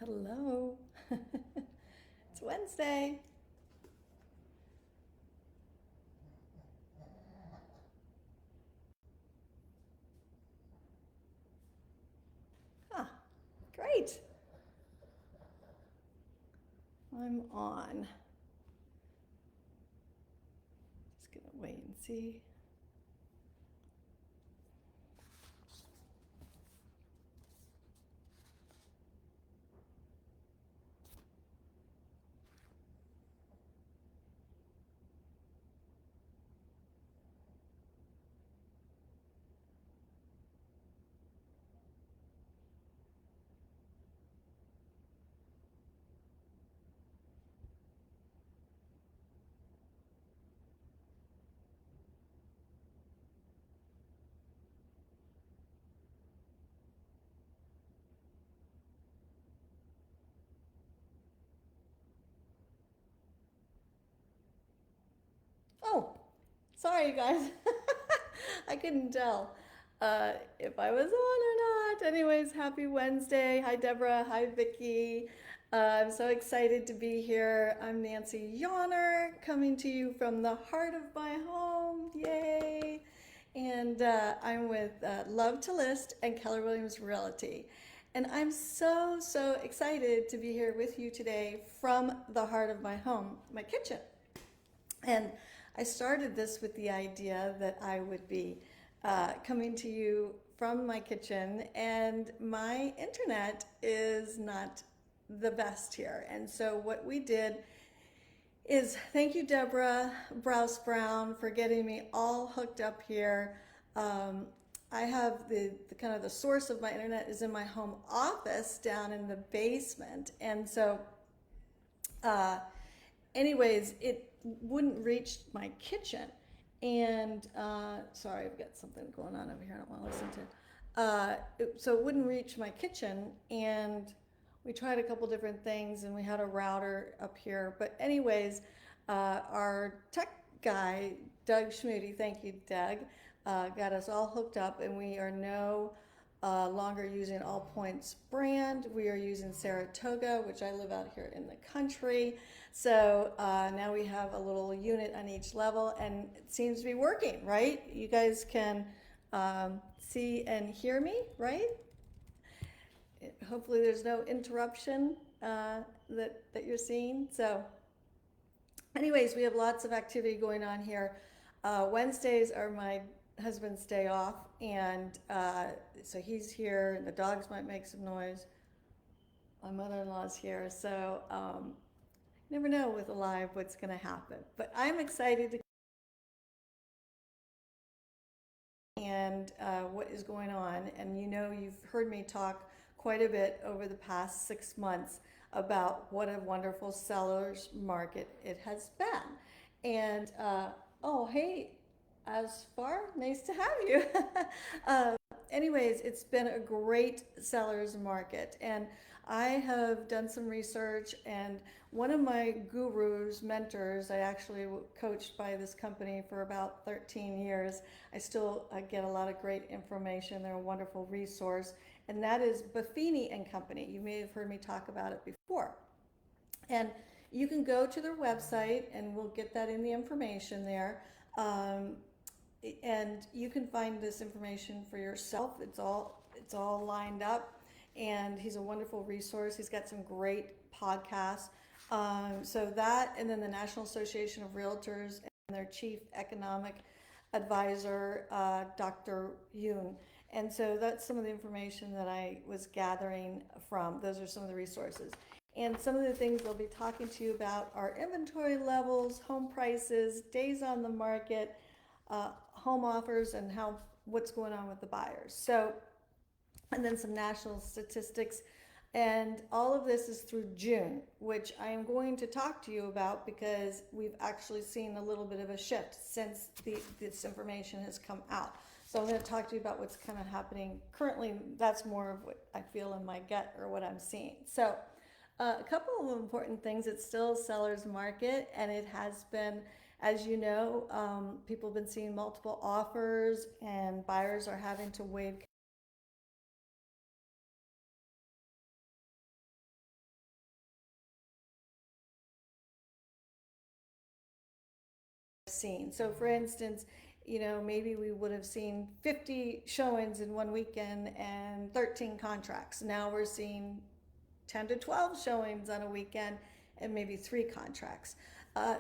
Hello. It's Wednesday. Ah, great. I'm on. Just gonna wait and see. Oh, sorry, you guys. I couldn't tell if I was on or not. Anyways, happy Wednesday. Hi, Deborah. Hi, Vicky. I'm so excited to be here. I'm Nancy Yawner, coming to you from the heart of my home. Yay! And I'm with Love to List and Keller Williams Realty. And I'm so excited to be here with you today from the heart of my home, my kitchen. And I started this with the idea that I would be coming to you from my kitchen, and my internet is not the best here. And so, what we did is thank you, Deborah Browse Brown, for getting me all hooked up here. Um, I have the kind of the source of my internet is in my home office down in the basement, and so uh, anyways, it wouldn't reach my kitchen. And sorry, I've got something going on over here I don't want to listen to. So it wouldn't reach my kitchen. And we tried a couple different things and we had a router up here. But, anyways, our tech guy, Doug Schmoody, thank you, Doug, got us all hooked up, and we are no longer using All Points brand. We are using Saratoga, which I live out here in the country. So now we have a little unit on each level, and it seems to be working, right? You guys can see and hear me, right? Hopefully there's no interruption that you're seeing. So anyways, we have lots of activity going on here. Wednesdays are my husband's day off, and so he's here, and the dogs might make some noise. My mother-in-law's here, so you never know with a live what's going to happen. But I'm excited to and what is going on. And you know, you've heard me talk quite a bit over the past 6 months about what a wonderful seller's market it has been. And oh, hey, Asfar, nice to have you. uh, anyways, it's been a great seller's market. And I have done some research, and one of my gurus, mentors, I actually coached by this company for about 13 years. I still get a lot of great information. They're a wonderful resource, and that is Buffini and Company. You may have heard me talk about it before. And you can go to their website, and we'll get that in the information there. Um, and you can find this information for yourself. It's all lined up, and he's a wonderful resource. He's got some great podcasts. So that, and then the National Association of Realtors and their chief economic advisor, Dr. Yoon. And so that's some of the information that I was gathering from. Those are some of the resources. And some of the things they'll be talking to you about are inventory levels, home prices, days on the market, home offers, and what's going on with the buyers. So, and then some national statistics. And all of this is through June, which I am going to talk to you about because we've actually seen a little bit of a shift since this information has come out. So I'm going to talk to you about what's kind of happening currently. That's more of what I feel in my gut or what I'm seeing. So a couple of important things. It's still a seller's market, and it has been, as you know, people have been seeing multiple offers, and buyers are having to waive seen. So for instance, maybe we would have seen 50 showings in one weekend and 13 contracts. Now we're seeing 10 to 12 showings on a weekend and maybe 3 contracts.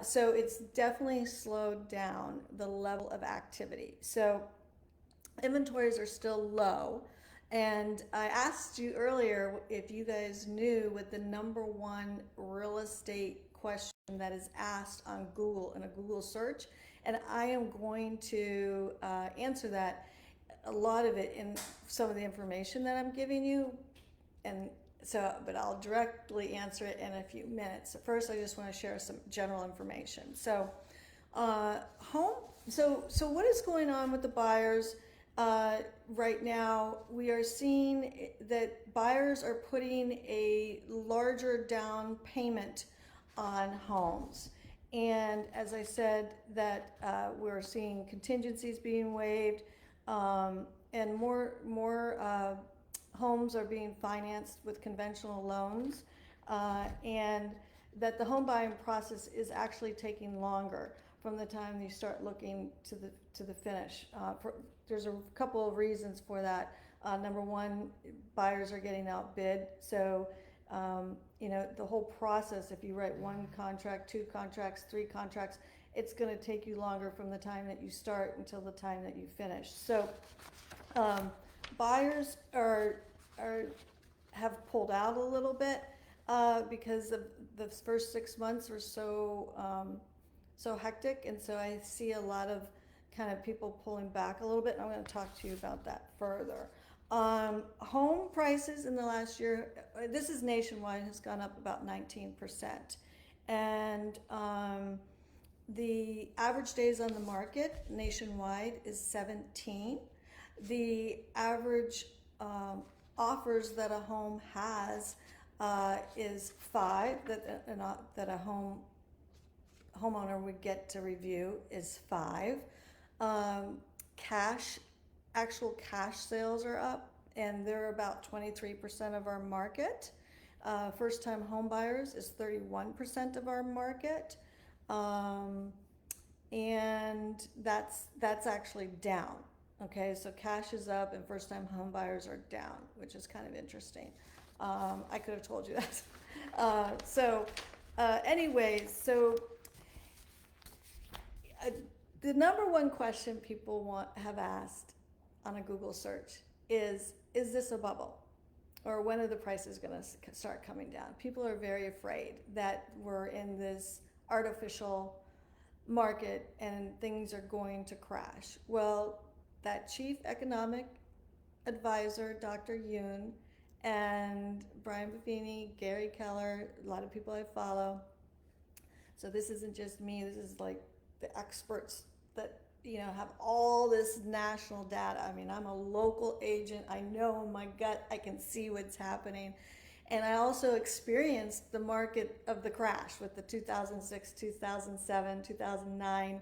So it's definitely slowed down the level of activity. So inventories are still low. And I asked you earlier if you guys knew what the number one real estate question that is asked on Google in a Google search. And I am going to answer that, a lot of it in some of the information that I'm giving you. And so, but I'll directly answer it in a few minutes. First, I just want to share some general information. So, So what is going on with the buyers? Right now, we are seeing that buyers are putting a larger down payment on homes. And as I said, that we're seeing contingencies being waived, and more homes are being financed with conventional loans, and that the home buying process is actually taking longer from the time you start looking to the finish. There's a couple of reasons for that. Number one, buyers are getting outbid. So, the whole process, if you write 1 contract, 2 contracts, 3 contracts, it's going to take you longer from the time that you start until the time that you finish. So, buyers have pulled out a little bit because of the first 6 months were so hectic, and so I see a lot of kind of people pulling back a little bit, and I'm going to talk to you about that further. Home prices in the last year, this is nationwide, has gone up about 19%. And the average days on the market nationwide is 17. The average offers that a home has is 5, that a homeowner would get to review is 5. Actual cash sales are up, and they're about 23% of our market. First-time home buyers is 31% of our market, and that's actually down. Okay, so cash is up and first-time home buyers are down, which is kind of interesting. I could have told you that. Anyways, the number one question people have asked on a Google search is this a bubble? Or when are the prices going to start coming down? People are very afraid that we're in this artificial market and things are going to crash. Well, that chief economic advisor, Dr. Yoon, and Brian Buffini, Gary Keller, a lot of people I follow. So this isn't just me, this is like the experts that have all this national data. I mean, I'm a local agent. I know in my gut, I can see what's happening. And I also experienced the market of the crash with the 2006, 2007, 2009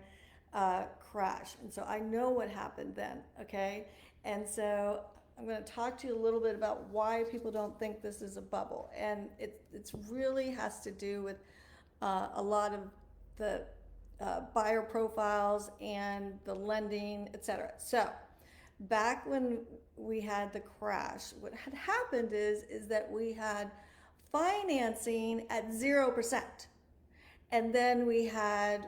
crash. And so I know what happened then, okay? And so I'm going to talk to you a little bit about why people don't think this is a bubble. And it's really has to do with a lot of the buyer profiles and the lending, etc. So back when we had the crash, what had happened is that we had financing at 0%. And then we had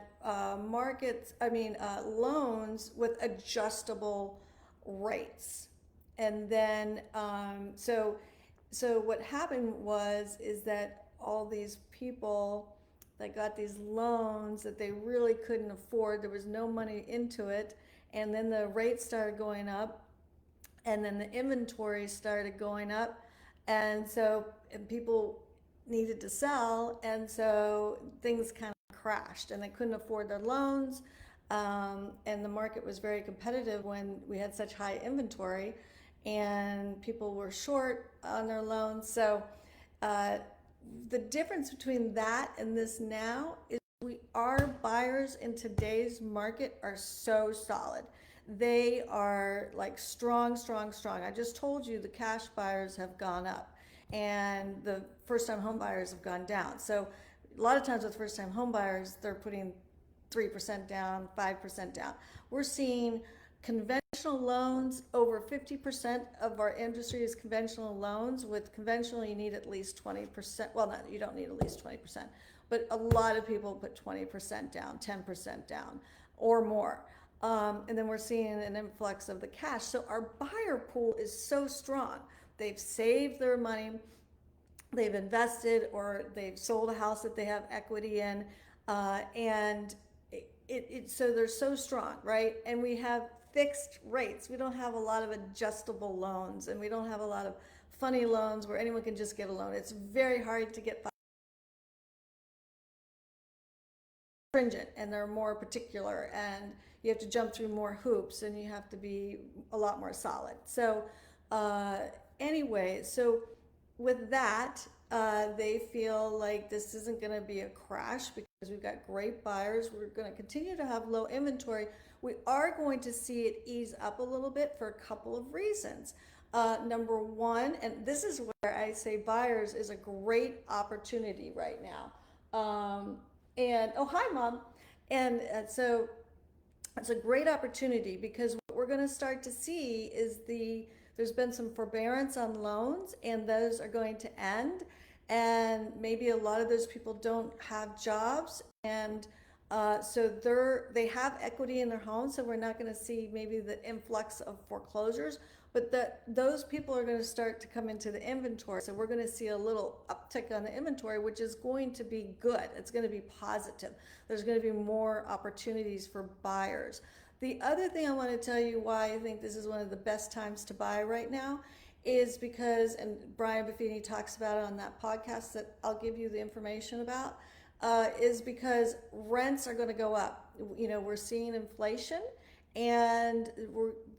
loans with adjustable rates. And then, so what happened is that all these people that got these loans that they really couldn't afford, there was no money into it, and then the rates started going up, and then the inventory started going up, and people needed to sell, and so things kind of crashed, and they couldn't afford their loans, and the market was very competitive when we had such high inventory, and people were short on their loans. So the difference between that and this now is our buyers in today's market are so solid. They are like strong. I just told you the cash buyers have gone up and the first-time home buyers have gone down. So a lot of times with first-time home buyers, they're putting 3% down, 5% down. We're seeing conventional loans, over 50% of our industry is conventional loans. With conventional, you need at least 20%. Well, not, you don't need at least 20%, but a lot of people put 20% down, 10% down, or more. And then we're seeing an influx of the cash. So our buyer pool is so strong. They've saved their money, they've invested, or they've sold a house that they have equity in, and so they're so strong, right? And we have fixed rates. We don't have a lot of adjustable loans, and we don't have a lot of funny loans where anyone can just get a loan. It's very hard to get stringent, and they're more particular, and you have to jump through more hoops, and you have to be a lot more solid. So anyway, so with that, they feel like this isn't going to be a crash because we've got great buyers. We're going to continue to have low inventory. We are going to see it ease up a little bit for a couple of reasons. Number one, and this is where I say buyers is a great opportunity right now. And oh, hi, Mom. And so it's a great opportunity because what we're going to start to see is there's been some forbearance on loans, and those are going to end. And maybe a lot of those people don't have jobs, and so they have equity in their home. So we're not going to see maybe the influx of foreclosures, but those people are going to start to come into the inventory. So we're going to see a little uptick on the inventory, which is going to be good. It's going to be positive. There's going to be more opportunities for buyers. The other thing I want to tell you why I think this is one of the best times to buy right now is because, and Brian Buffini talks about it on that podcast that I'll give you the information about, is because rents are going to go up. You know, we're seeing inflation, and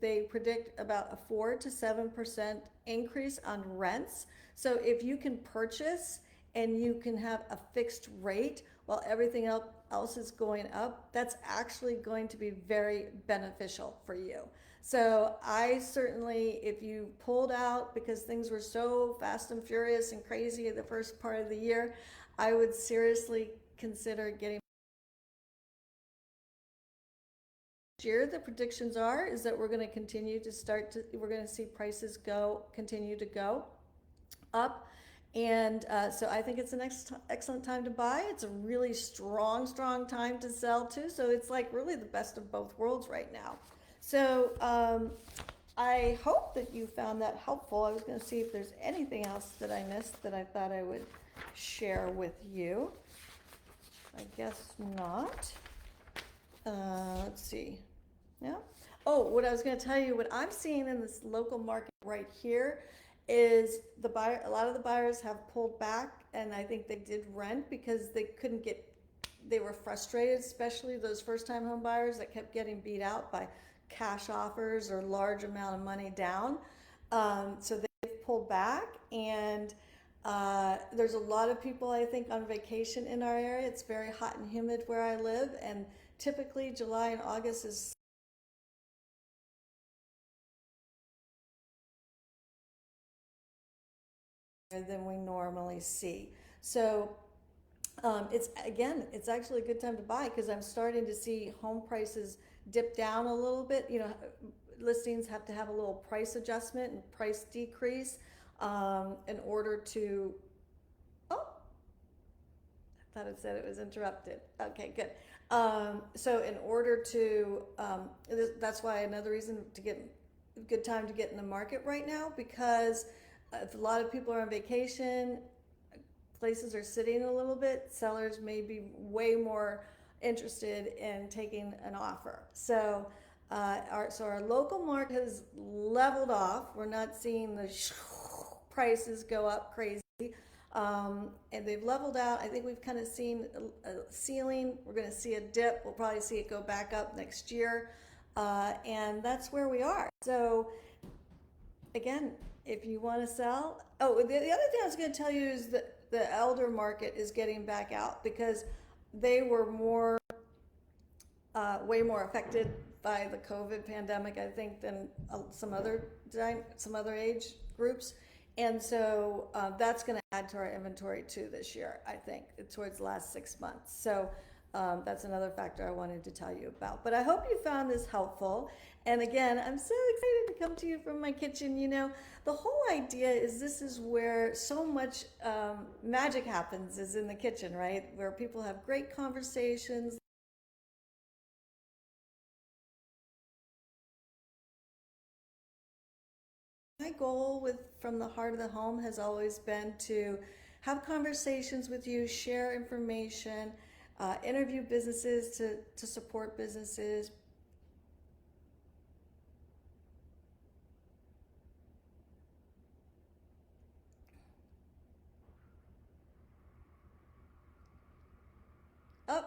they predict about a 4 to 7% increase on rents. So if you can purchase and you can have a fixed rate while everything else is going up, that's actually going to be very beneficial for you. So I certainly, if you pulled out because things were so fast and furious and crazy the first part of the year, I would seriously consider getting. Year, the predictions is that we're going to continue to we're going to see prices continue to go up. And so I think it's an excellent time to buy. It's a really strong time to sell too. So it's like really the best of both worlds right now. So I hope that you found that helpful. I was going to see if there's anything else that I missed that I thought I would share with you. I guess not. Let's see. Yeah. Oh, what I was going to tell you, what I'm seeing in this local market right here is a lot of the buyers have pulled back, and I think they did rent because they were frustrated, especially those first-time home buyers that kept getting beat out by cash offers or large amount of money down. So they've pulled back, and there's a lot of people, I think, on vacation in our area. It's very hot and humid where I live, and typically July and August is than we normally see. So it's actually a good time to buy because I'm starting to see home prices dip down a little bit. You know, listings have to have a little price adjustment and price decrease in order to. Oh, I thought it said it was interrupted. Okay, good. So in order to, that's why another reason to good time to get in the market right now, because if a lot of people are on vacation, places are sitting a little bit, sellers may be way more interested in taking an offer. So our local market has leveled off. We're not seeing the prices go up crazy. And they've leveled out. I think we've kind of seen a ceiling. We're going to see a dip. We'll probably see it go back up next year. And that's where we are. So again, if you want to sell, the other thing I was going to tell you is that the elder market is getting back out because they were way more affected by the COVID pandemic, I think, than some other age groups. And so that's going to add to our inventory too this year, I think, towards the last 6 months. So That's another factor I wanted to tell you about. But I hope you found this helpful. And again, I'm so excited to come to you from my kitchen. You know, the whole idea is this is where so much magic happens, is in the kitchen, right? Where people have great conversations. My goal with From the Heart of the Home has always been to have conversations with you, share information, interview businesses to support businesses. Oh,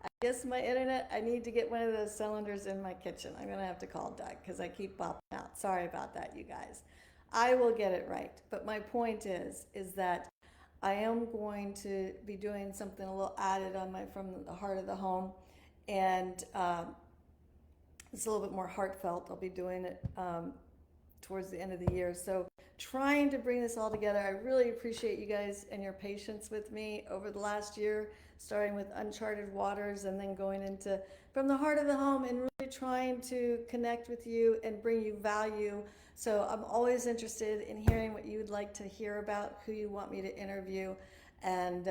I guess my internet, I need to get one of those cylinders in my kitchen. I'm going to have to call Doug because I keep popping out. Sorry about that, you guys. I will get it right. But my point is that I am going to be doing something a little added on my From the Heart of the Home. And it's a little bit more heartfelt. I'll be doing it towards the end of the year. So trying to bring this all together. I really appreciate you guys and your patience with me over the last year, starting with Uncharted Waters and then going into From the Heart of the Home, and really trying to connect with you and bring you value. So I'm always interested in hearing what you would like to hear about, who you want me to interview, and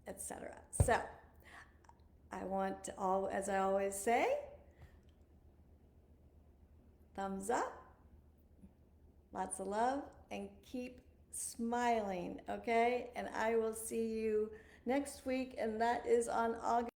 etc. So I want to as I always say, thumbs up, lots of love, and keep smiling, okay? And I will see you next week, and that is on August